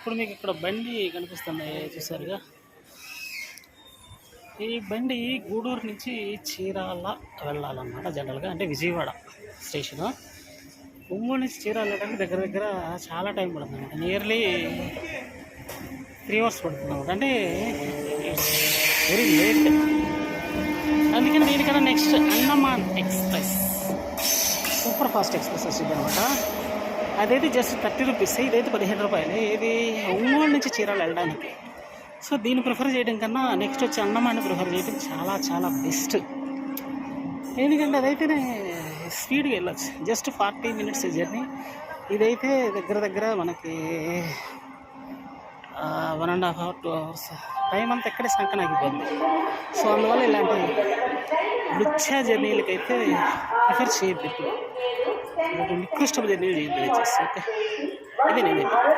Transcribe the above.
ఇప్పుడు మీకు ఇక్కడ బండి కనిపిస్తుంది చూసారుగా. ఈ బండి గూడూరు నుంచి చీరాల వెళ్ళాలన్నమాట జనరల్గా, అంటే విజయవాడ స్టేషను. ఒంగోలు నుంచి చీరాల వెళ్ళడానికి దగ్గర దగ్గర చాలా టైం పడుతుంది అనమాట. నియర్లీ 3 hours పడుతుంది అనమాట. అంటే వెరీ లేట్. అందుకని దీనికన్నా next Andaman express, super fast express వచ్చింది అనమాట. అదైతే జస్ట్ 30 రూపీస్, ఇదైతే 15 రూపాయలు. ఇది ఒంగోలు నుంచి చీరాల వెళ్ళడానికి. సో దీన్ని ప్రిఫర్ చేయడం కన్నా నెక్స్ట్ వచ్చి అండమాన్ని ప్రిఫర్ చేయడం చాలా చాలా బెస్ట్. ఎందుకంటే అదైతేనే స్పీడ్గా వెళ్ళచ్చు, జస్ట్ 40 minutes జర్నీ. ఇదైతే దగ్గర దగ్గర మనకి 1.5 hours 2 hours టైం అంతా ఎక్కడే సంకనాగిపోద్ది. సో అందువల్ల ఇలాంటి లుచ్చా జర్నీలకైతే ప్రిఫర్ చేయొద్దు. ఇప్పుడు నికృష్టమైన జర్నీలు చేయొద్దు. ఓకే, ఇది నేను చెప్పాను.